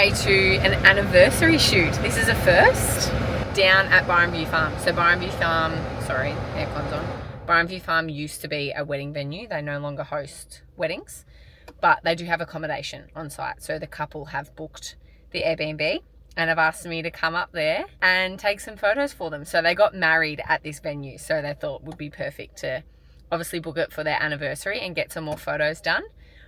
way to an anniversary shoot. This is a first down at Byron View Farm. So Byron View Farm, sorry, aircon's on. Byron View Farm used to be a wedding venue. They no longer host weddings, but they do have accommodation on site. So the couple have booked the Airbnb and have asked me to come up there and take some photos for them. So they got married at this venue. So they thought it would be perfect to obviously book it for their anniversary and get some more photos done.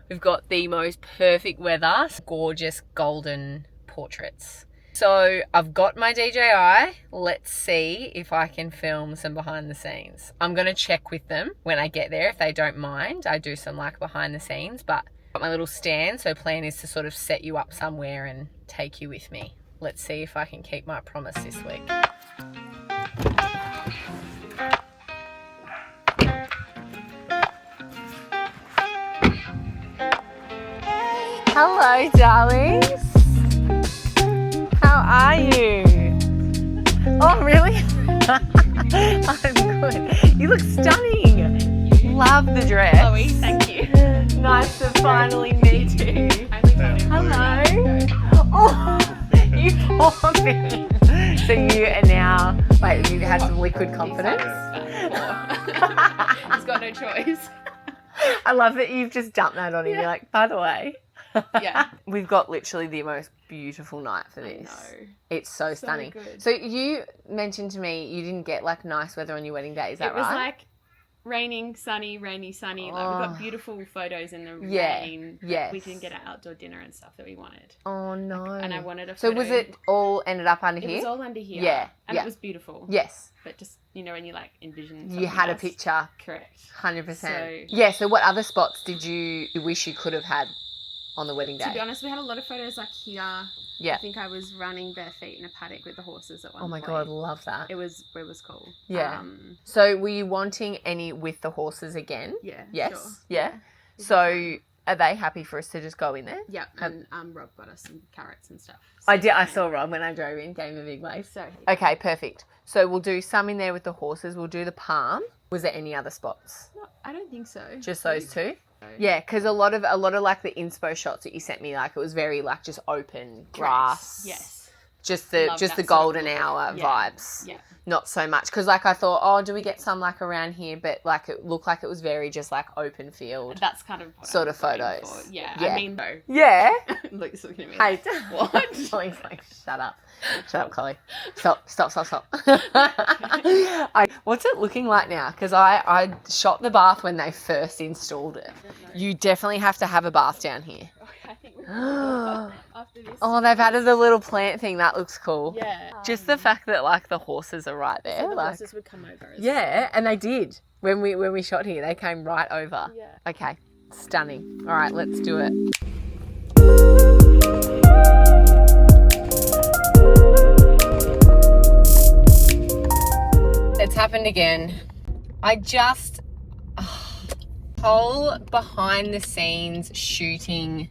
We've got the most perfect weather, gorgeous golden portraits. So I've got my DJI. Let's see if I can film some behind the scenes. I'm going to check with them when I get there. If they don't mind, I do some like behind the scenes, but I've got my little stand. So plan is to sort of set you up somewhere and take you with me. Let's see if I can keep my promise this week. Hello, darlings. How are you? Oh, really? I'm good. You look stunning. Love the dress. Chloe, thank you. Nice to finally meet you. Hello. Oh, you poor me. So you are now, wait, you had some liquid confidence? He's got no choice. I love that you've just dumped that on him. You're like, by the way. Yeah. We've got literally the most beautiful night for this. I know. It's so stunning. Good. So you mentioned to me you didn't get like nice weather on your wedding day. Is that right? It was like raining, sunny, rainy, sunny. Like we got beautiful photos in the rain. Yes. We didn't get our outdoor dinner and stuff that we wanted. Oh no. And I wanted a So photo. was it all ended up under here? It was all under here. Yeah. And it was beautiful. Yes. But just, you know, when you like envision You had else. a picture. Correct. 100%. So, yeah, so what other spots did you wish you could have had on the wedding day? to be honest, we had a lot of photos like here. Yeah. I think I was running bare feet in a paddock with the horses at one point. Oh my God, love that. It was cool. Yeah. So were you wanting any with the horses again? Yeah. Yes. Sure. Yeah. So are they happy for us to just go in there? Yeah, and Rob got us some carrots and stuff. So I did. I saw Rob when I drove in, gave him a big wave. So Okay, perfect. So we'll do some in there with the horses. We'll do the palm. Was there any other spots? no, I don't think so. Just those two? No. Yeah, because a lot of like the inspo shots that you sent me, like it was very like just open grass. Yes. Just Love the that sort golden of look. hour Yeah. vibes. Yeah. Not so much because like I thought, oh, do we get some like around here? But like it looked like it was very just like open field. That's kind of what Sort I of was going photos. for. Yeah. Yeah. I mean, no. Yeah. Luke's looking at me. Hey, What? Chloe's like, shut up, Chloe. Stop. What's it looking like now? Because I shot the bath when they first installed it. You definitely have to have a bath down here. Okay, I think we're after this. Oh, they've added the little plant thing. That looks cool. Yeah. Just the fact that like the horses are right there. So the like, horses would come over. yeah, and they did. When we shot here, they came right over. Yeah. Okay, stunning. All right, let's do it. It's happened again. I just whole behind the scenes shooting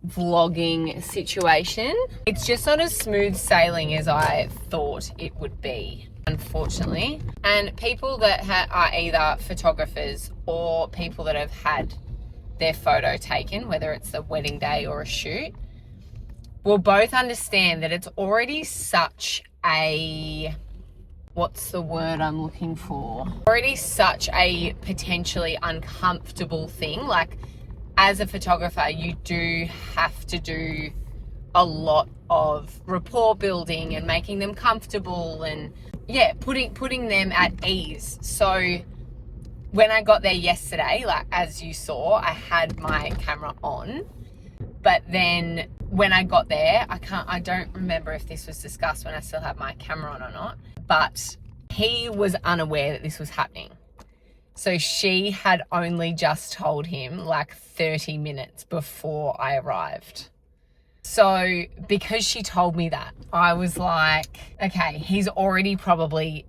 vlogging situation. It's just not as smooth sailing as I thought it would be, unfortunately. And people that are either photographers or people that have had their photo taken, whether it's a wedding day or a shoot, will both understand that it's already such a, what's the word I'm looking for? Already such a potentially uncomfortable thing. Like, as a photographer, you do have to do a lot of rapport building and making them comfortable and, yeah, putting them at ease. So when I got there yesterday, like as you saw, I had my camera on. But then when I got there, I don't remember if this was discussed when I still had my camera on or not, but he was unaware that this was happening. So she had only just told him like 30 minutes before I arrived. So because she told me that, I was like, okay, he's already probably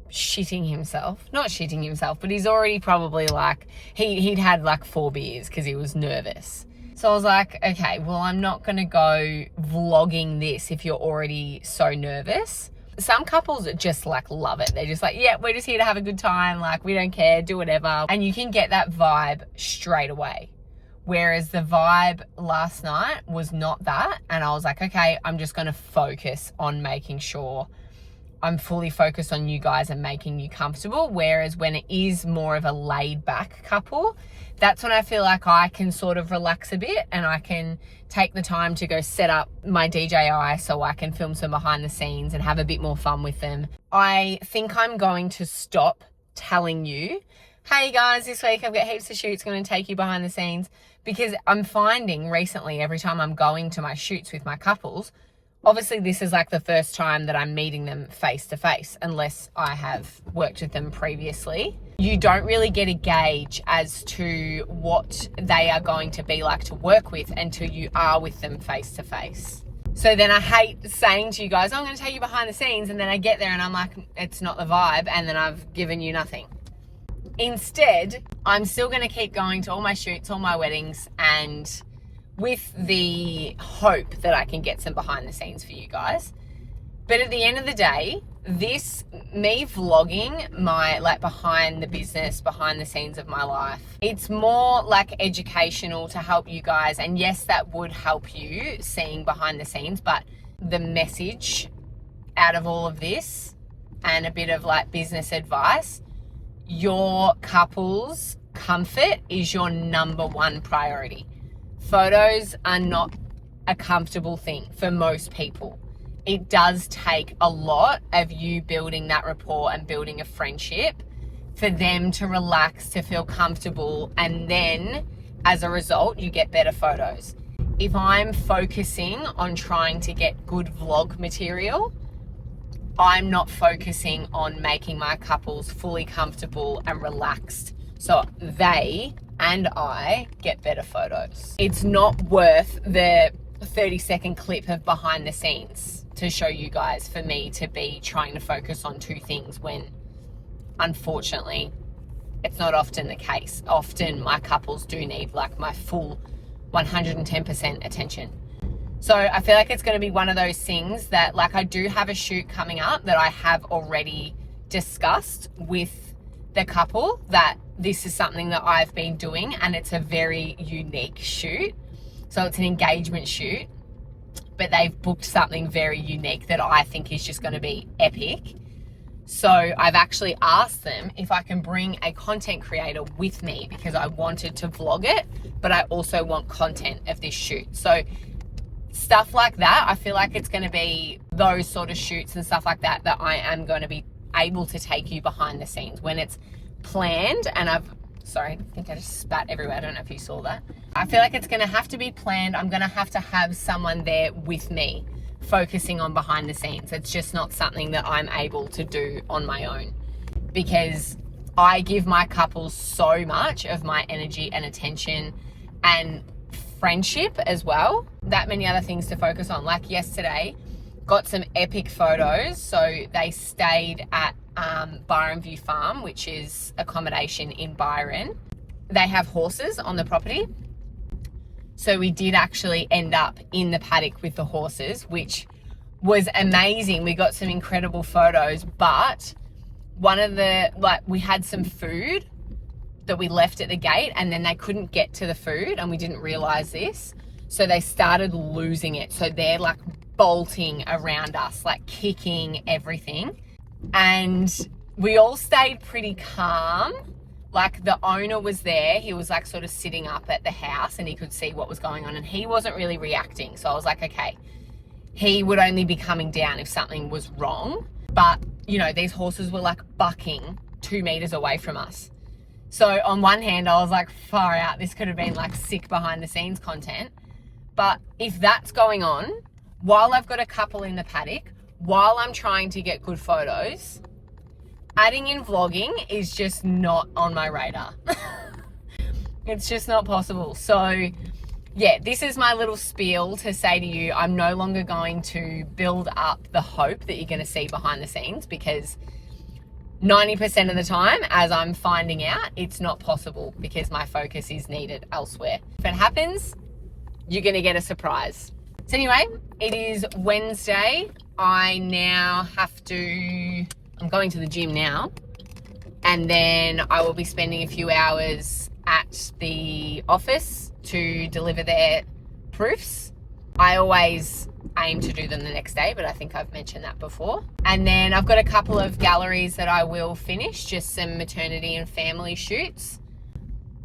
shitting himself. Not shitting himself, but he's already probably like, he'd had like 4 beers because he was nervous. So I was like, okay, well, I'm not going to go vlogging this if you're already so nervous. Some couples just like love it. They're just like, yeah, we're just here to have a good time. Like, we don't care, do whatever. And you can get that vibe straight away. Whereas the vibe last night was not that. And I was like, okay, I'm just going to focus on making sure I'm fully focused on you guys and making you comfortable. Whereas when it is more of a laid back couple, that's when I feel like I can sort of relax a bit and I can take the time to go set up my DJI so I can film some behind the scenes and have a bit more fun with them. I think I'm going to stop telling you, hey guys, this week I've got heaps of shoots, going to take you behind the scenes, because I'm finding recently every time I'm going to my shoots with my couples, obviously this is like the first time that I'm meeting them face to face, unless I have worked with them previously. You don't really get a gauge as to what they are going to be like to work with until you are with them face to face. So then I hate saying to you guys, I'm going to take you behind the scenes, and then I get there and I'm like, it's not the vibe, and then I've given you nothing. Instead, I'm still going to keep going to all my shoots, all my weddings, and with the hope that I can get some behind the scenes for you guys. But at the end of the day, me vlogging my behind the business, behind the scenes of my life, it's more like educational to help you guys. And yes, that would help you seeing behind the scenes, but the message out of all of this and a bit of business advice, your couple's comfort is your number one priority. Photos are not a comfortable thing for most people. It does take a lot of you building that rapport and building a friendship for them to relax, to feel comfortable, and then as a result, you get better photos. If I'm focusing on trying to get good vlog material, I'm not focusing on making my couples fully comfortable and relaxed so they and I get better photos. It's not worth the 30-second clip of behind the scenes to show you guys for me to be trying to focus on two things when, unfortunately, it's not often the case. Often my couples do need my full 110% attention. So I feel like it's going to be one of those things that I do have a shoot coming up that I have already discussed with the couple, that this is something that I've been doing and it's a very unique shoot. So it's an engagement shoot, but they've booked something very unique that I think is just going to be epic. So I've actually asked them if I can bring a content creator with me, because I wanted to vlog it, but I also want content of this shoot. So stuff like that, I feel like it's going to be those sort of shoots and stuff like that I am going to be able to take you behind the scenes when it's planned. And I think I just spat everywhere. I don't know if you saw that. I feel like it's going to have to be planned. I'm going to have someone there with me focusing on behind the scenes. It's just not something that I'm able to do on my own, because I give my couples so much of my energy and attention and friendship as well. That many other things to focus on. Like yesterday, got some epic photos. So they stayed at Byron View Farm, which is accommodation in Byron. They have horses on the property. So we did actually end up in the paddock with the horses, which was amazing. We got some incredible photos, but we had some food that we left at the gate, and then they couldn't get to the food, and we didn't realize this. So they started losing it. So they're bolting around us, kicking everything. And we all stayed pretty calm. The owner was there. He was sort of sitting up at the house and he could see what was going on, and he wasn't really reacting. So I was like, okay, he would only be coming down if something was wrong. But, these horses were bucking 2 meters away from us. So on one hand, I was far out. This could have been sick behind the scenes content. But if that's going on, while I've got a couple in the paddock, while I'm trying to get good photos, adding in vlogging is just not on my radar. It's just not possible. So yeah, this is my little spiel to say to you, I'm no longer going to build up the hope that you're going to see behind the scenes, because 90% of the time, as I'm finding out, it's not possible because my focus is needed elsewhere. If it happens, you're going to get a surprise. So anyway, it is Wednesday. I'm going to the gym now, and then I will be spending a few hours at the office to deliver their proofs. I always aim to do them the next day, but I think I've mentioned that before. And then I've got a couple of galleries that I will finish, just some maternity and family shoots,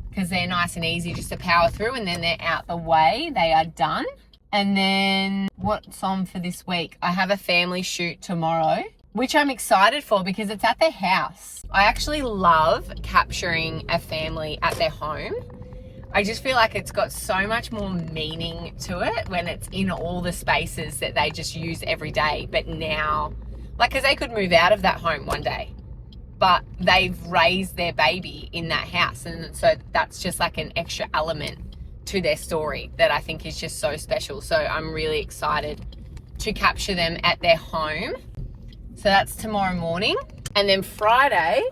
because they're nice and easy just to power through, and then they're out the way. They are done. And then what's on for this week? I have a family shoot tomorrow, which I'm excited for because it's at their house. I actually love capturing a family at their home. I just feel like it's got so much more meaning to it when it's in all the spaces that they just use every day. But now, like, because they could move out of that home one day, but they've raised their baby in that house. And so that's just like an extra element to their story that I think is just so special. So I'm really excited to capture them at their home. So that's tomorrow morning. And then Friday,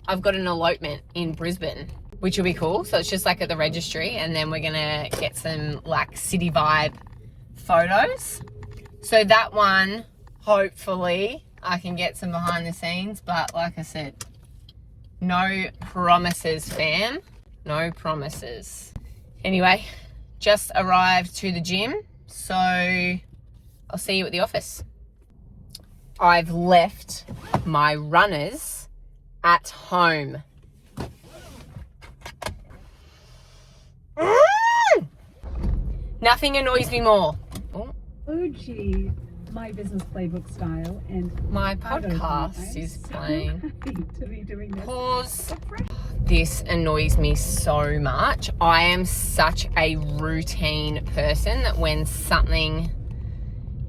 I've got an elopement in Brisbane, which will be cool. So it's just like at the registry, and then we're gonna get some like city vibe photos. So that one, hopefully I can get some behind the scenes, but like I said, no promises, fam. No promises. Anyway, just arrived to the gym, so I'll see you at the office. I've left my runners at home. Nothing annoys me more. OG, my business playbook style, and my podcast is playing. Happy to be doing this. Pause. This annoys me so much. I am such a routine person that when something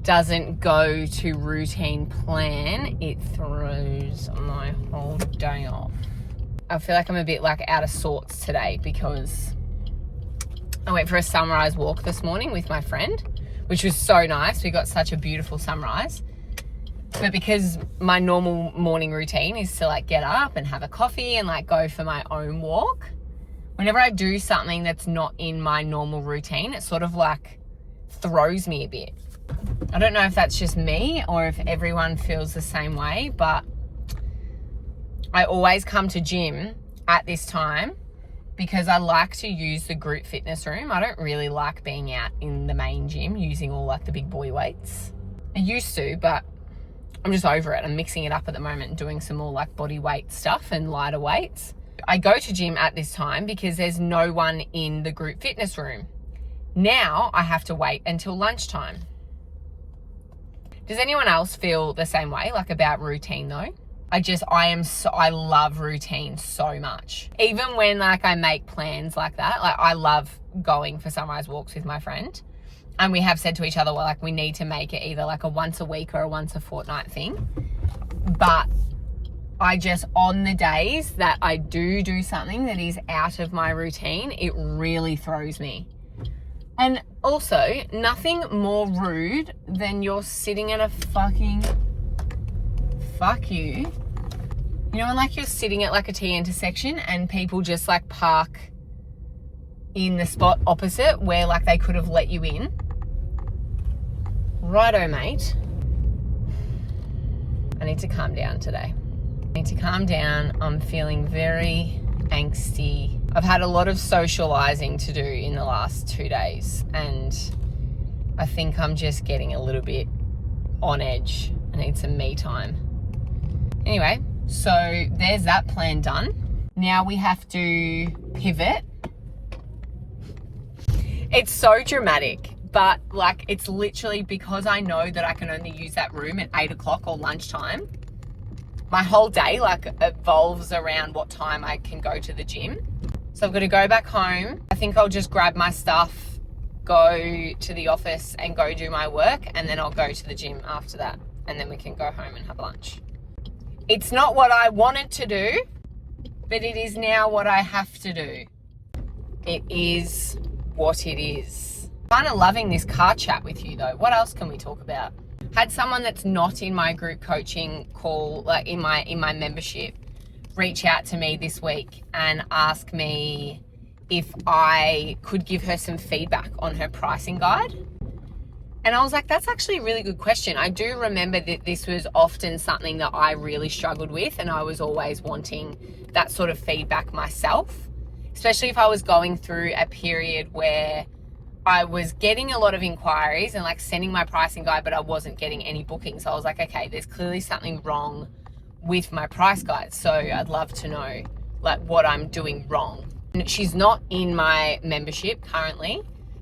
doesn't go to routine plan, it throws my whole day off. I feel like I'm a bit like out of sorts today because I went for a sunrise walk this morning with my friend, which was so nice. We got such a beautiful sunrise. But because my normal morning routine is to like get up and have a coffee and like go for my own walk, whenever I do something that's not in my normal routine, it sort of like throws me a bit. I don't know if that's just me or if everyone feels the same way, but I always come to gym at this time because I like to use the group fitness room. I don't really like being out in the main gym using all like the big boy weights. I used to, but I'm just over it. I'm mixing it up at the moment and doing some more like body weight stuff and lighter weights. I go to gym at this time because there's no one in the group fitness room. Now I have to wait until lunchtime. Does anyone else feel the same way, like about routine though? I love routine so much. Even when like I make plans like that, like I love going for sunrise walks with my friend. And we have said to each other, well, like we need to make it either like a once a week or a once a fortnight thing. But I just, on the days that I do something that is out of my routine, it really throws me. And also, nothing more rude than you're sitting at a fucking, fuck you. You know, when like you're sitting at like a T intersection and people just like park in the spot opposite where like they could have let you in. Righto, mate. I need to calm down today. I need to calm down. I'm feeling very angsty. I've had a lot of socializing to do in the last 2 days and I think I'm just getting a little bit on edge. I need some me time. Anyway, so there's that plan done. Now we have to pivot. It's so dramatic, but like it's literally because I know that I can only use that room at 8 o'clock or lunchtime. My whole day like evolves around what time I can go to the gym. So I've got to go back home. I think I'll just grab my stuff, go to the office and go do my work, and then I'll go to the gym after that, and then we can go home and have lunch. It's not what I wanted to do, but it is now what I have to do. It is what it is. Kind of loving this car chat with you though. What else can we talk about? Had someone that's not in my group coaching call, like in my membership, reach out to me this week and ask me if I could give her some feedback on her pricing guide. And I was like, that's actually a really good question. I do remember that this was often something that I really struggled with, and I was always wanting that sort of feedback myself, especially if I was going through a period where I was getting a lot of inquiries and like sending my pricing guide, but I wasn't getting any bookings. So I was like, okay, there's clearly something wrong with my price guide. So I'd love to know like what I'm doing wrong. And she's not in my membership currently,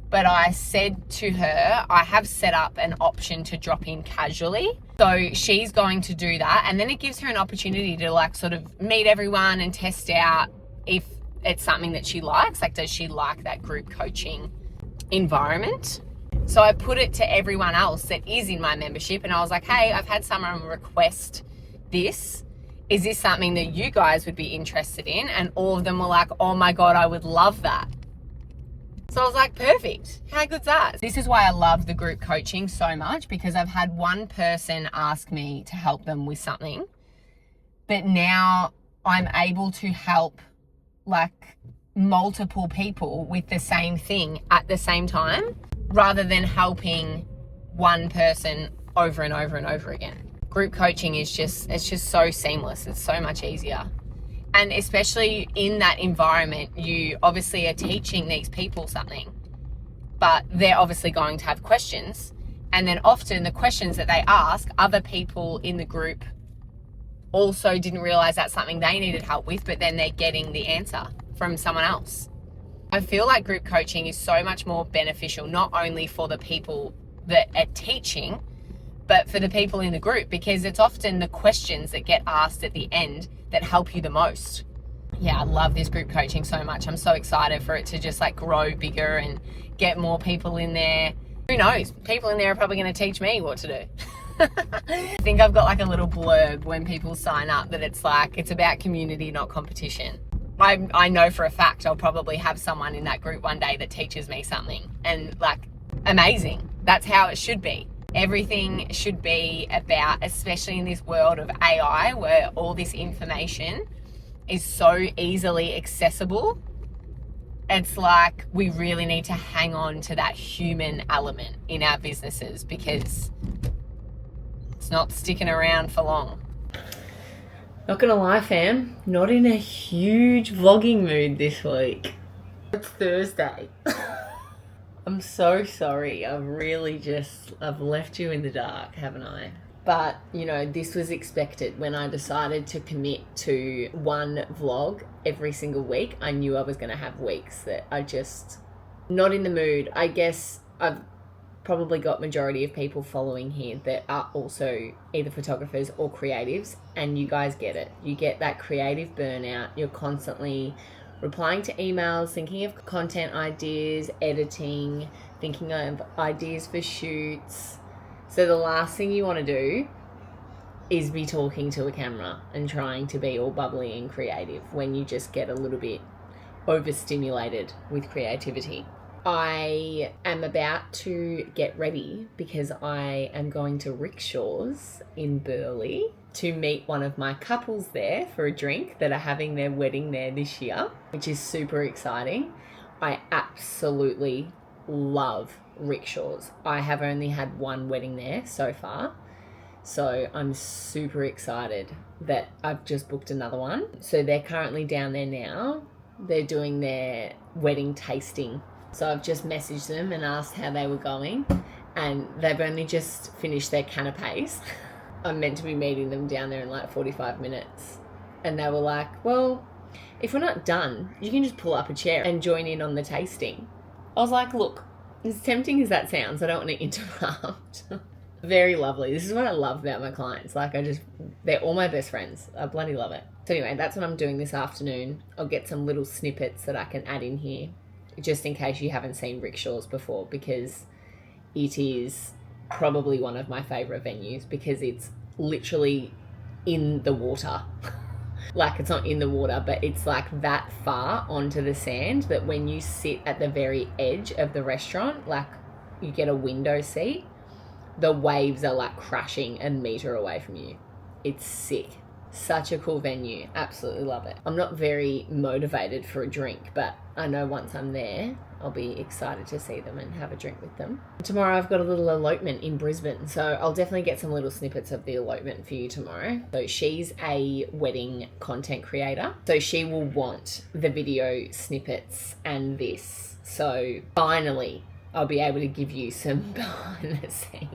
but I said to her, I have set up an option to drop in casually. So she's going to do that. And then it gives her an opportunity to like sort of meet everyone and test out if it's something that she likes. Like, does she like that group coaching environment? So I put it to everyone else that is in my membership, and I was like, hey, I've had someone request this. Is this something that you guys would be interested in? And all of them were like, oh my God, I would love that. So I was like, perfect. How good's that? This is why I love the group coaching so much, because I've had one person ask me to help them with something, but now I'm able to help like multiple people with the same thing at the same time, rather than helping one person over and over and over again. Group coaching is just, it's just so seamless. It's so much easier. And especially in that environment, you obviously are teaching these people something, but they're obviously going to have questions. And then often the questions that they ask, other people in the group also didn't realize that's something they needed help with, but then they're getting the answer from someone else. I feel like group coaching is so much more beneficial, not only for the people that are teaching, but for the people in the group, because it's often the questions that get asked at the end that help you the most. Yeah, I love this group coaching so much. I'm so excited for it to just like grow bigger and get more people in there. Who knows? People in there are probably going to teach me what to do. I think I've got like a little blurb when people sign up that it's like, it's about community, not competition. I know for a fact I'll probably have someone in that group one day that teaches me something, and like, amazing. That's how it should be. Everything should be about, especially in this world of AI where all this information is so easily accessible. It's like we really need to hang on to that human element in our businesses, because it's not sticking around for long. Not gonna lie, fam, not in a huge vlogging mood this week. It's Thursday. I'm so sorry. I've left you in the dark, haven't I? But, you know, this was expected. When I decided to commit to one vlog every single week, I knew I was going to have weeks that I just not in the mood. I guess I've probably got majority of people following here that are also either photographers or creatives, and you guys get it. You get that creative burnout. You're constantly replying to emails, thinking of content ideas, editing, thinking of ideas for shoots. So the last thing you want to do is be talking to a camera and trying to be all bubbly and creative when you just get a little bit overstimulated with creativity. I am about to get ready because I am going to Rickshaws in Burleigh to meet one of my couples there for a drink that are having their wedding there this year, which is super exciting. I absolutely love Rickshaws. I have only had one wedding there so far, so I'm super excited that I've just booked another one. So they're currently down there now. They're doing their wedding tasting. So I've just messaged them and asked how they were going, and they've only just finished their canapes. I'm meant to be meeting them down there in like 45 minutes. And they were like, well, if we're not done, you can just pull up a chair and join in on the tasting. I was like, look, as tempting as that sounds, I don't want to interrupt. Very lovely. This is what I love about my clients. Like, they're all my best friends. I bloody love it. So anyway, that's what I'm doing this afternoon. I'll get some little snippets that I can add in here, just in case you haven't seen Rickshaws before, because it is probably one of my favorite venues, because it's literally in the water. Like, it's not in the water, but it's like that far onto the sand that when you sit at the very edge of the restaurant, like you get a window seat, the waves are like crashing a meter away from you. It's sick. Such a cool venue. Absolutely love it. I'm not very motivated for a drink, but I know once I'm there, I'll be excited to see them and have a drink with them. Tomorrow I've got a little elopement in Brisbane, so I'll definitely get some little snippets of the elopement for you tomorrow. So she's a wedding content creator, so she will want the video snippets and this. So finally, I'll be able to give you some behind the scenes.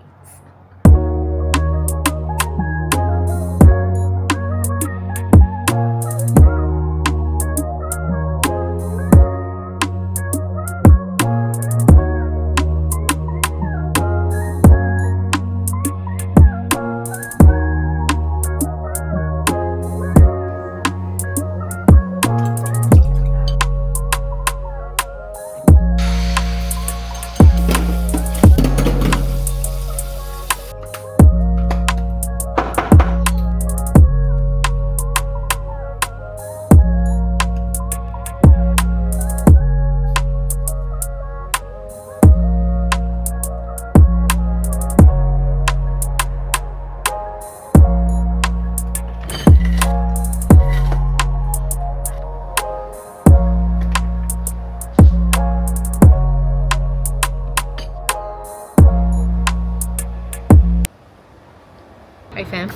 Hey fam,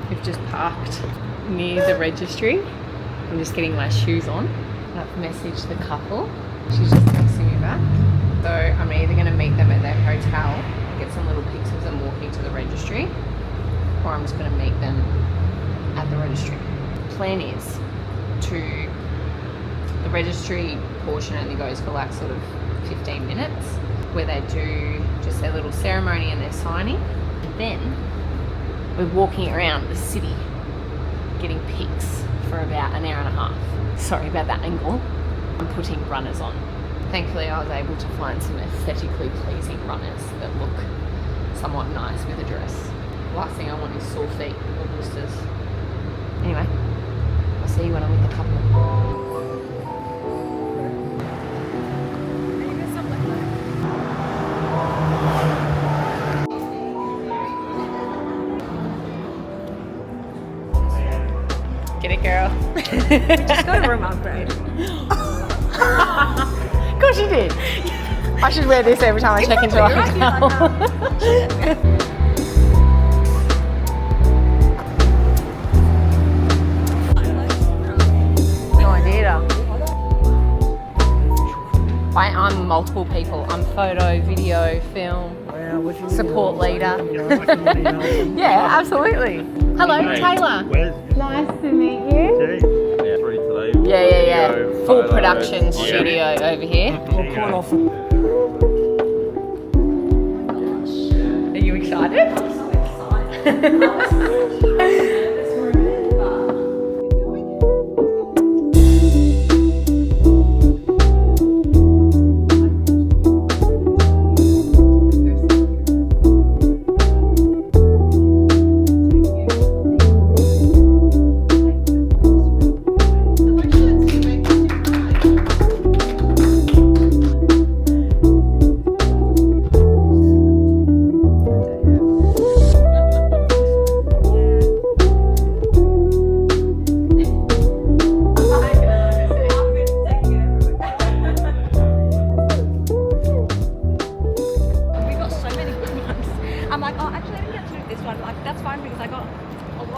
we've just parked near the registry. I'm just getting my shoes on. I've messaged the couple. She's just texting me back. So I'm either going to meet them at their hotel, get some little pics of them walking to the registry, or I'm just going to meet them at the registry. Plan is the registry portion only goes for like sort of 15 minutes, where they do just their little ceremony and their signing. And then we're walking around the city getting pics for about an hour and a half. Sorry about that angle. I'm putting runners on. Thankfully I was able to find some aesthetically pleasing runners that look somewhat nice with a dress. Last thing I want is sore feet or blisters. Anyway, I'll see you when I'm with the couple. Get it, girl. We just got a room upgrade. Of course you did. I should wear this every time I check into a hotel. No idea. I'm multiple people. I'm photo, video, film, support leader. Yeah, absolutely. Hello, Taylor. Nice to meet you. Yeah. Full production studio over here. Are you excited? I'm so excited.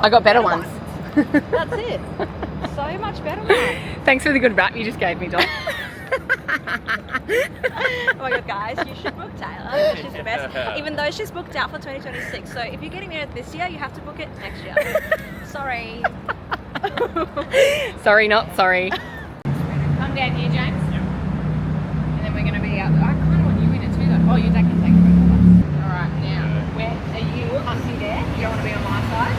I got better ones. That's it. So much better ones. Thanks for the good rap you just gave me, Doc. Oh my god, guys, you should book Taylor. She's the best. Even though she's booked out for 2026. So if you're getting married this year, you have to book it next year. Sorry. Sorry, not sorry. Come down here, James. Yep. And then we're going to be out there. I kind of want you in it too, though. Oh, your dad can take a photo of us. All right, now, where are you hunting there? You don't want to be on my side?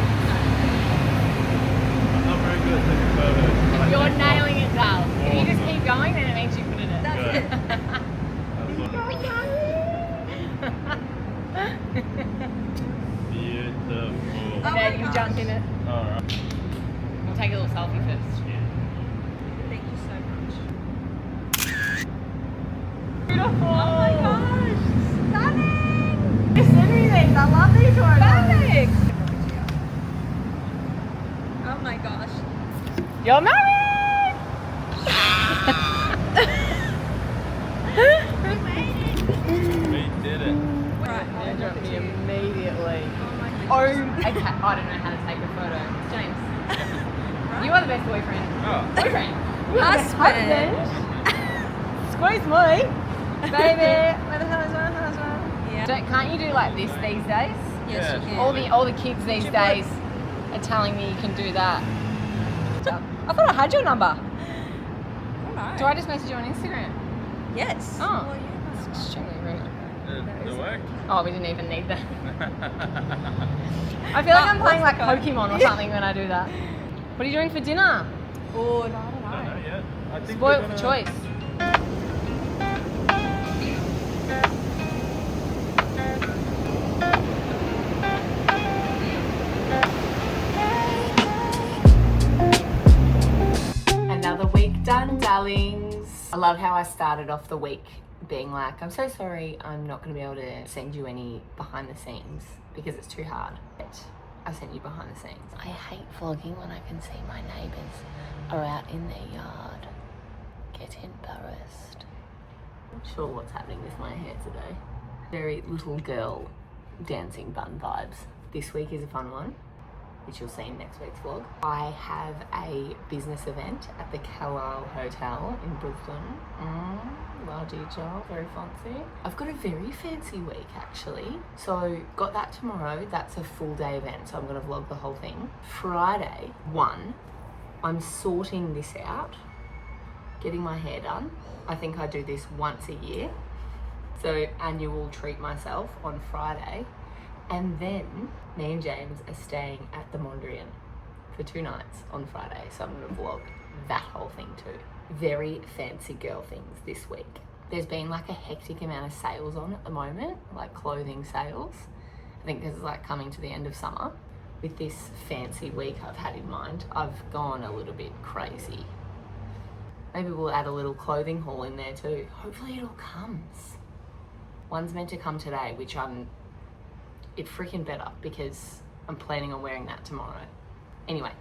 I'm not very good at taking photos. You're nailing it, Dal. If you just keep going, then it means you put it in. That's it. Beautiful. And then you jump in it. Alright. We'll take a little selfie first. Thank you so much. Beautiful. Oh my gosh, stunning. Send me these. I love these ones. Perfect. You're married! We did it. Right. Name dropped me immediately. Oh, okay. I don't know how to take a photo. James, you are the best boyfriend. Oh. Boyfriend. You are the best Husband. husband. Squeeze me, baby. Where the hell is my husband? Yeah. Can't you do like this these days? Yes, you can. All the kids these days are telling me you can do that. I thought I had your number. Oh, no. Do I just message you on Instagram? Yes. Oh. Well, yeah. That's extremely rude. The work? Oh, we didn't even need that. I feel like I'm playing like Pokemon or something when I do that. What are you doing for dinner? Oh, no, I don't I don't know. know yet. I think Spoiled we're for gonna- choice. Another week done, darlings. I love how I started off the week being like, I'm so sorry, I'm not going to be able to send you any behind the scenes because it's too hard. But I sent you behind the scenes. I hate vlogging when I can see my neighbours are out in their yard. Get embarrassed. Not sure what's happening with my hair today. Very little girl dancing bun vibes. This week is a fun one, which you'll see in next week's vlog. I have a business event at the Carlisle Hotel in Brisbane. Large child, very fancy. I've got a very fancy week actually. So got that tomorrow. That's a full day event, so I'm gonna vlog the whole thing. Friday, I'm sorting this out, getting my hair done. I think I do this once a year. So annual treat myself on Friday. And then me and James are staying at the Mondrian for 2 nights on Friday. So I'm gonna vlog that whole thing too. Very fancy girl things this week. There's been like a hectic amount of sales on at the moment, like clothing sales. I think this is like coming to the end of summer. With this fancy week I've had in mind, I've gone a little bit crazy. Maybe we'll add a little clothing haul in there too. Hopefully it all comes. One's meant to come today, which it freaking better because I'm planning on wearing that tomorrow. Anyway,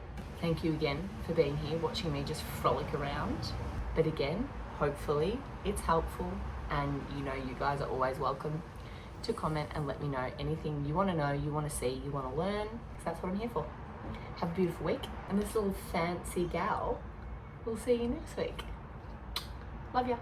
thank you again for being here, watching me just frolic around. But again, hopefully it's helpful, and you know you guys are always welcome to comment and let me know anything you want to know, you want to see, you want to learn, because that's what I'm here for. Have a beautiful week, and this little fancy gal, we'll see you next week. Love ya.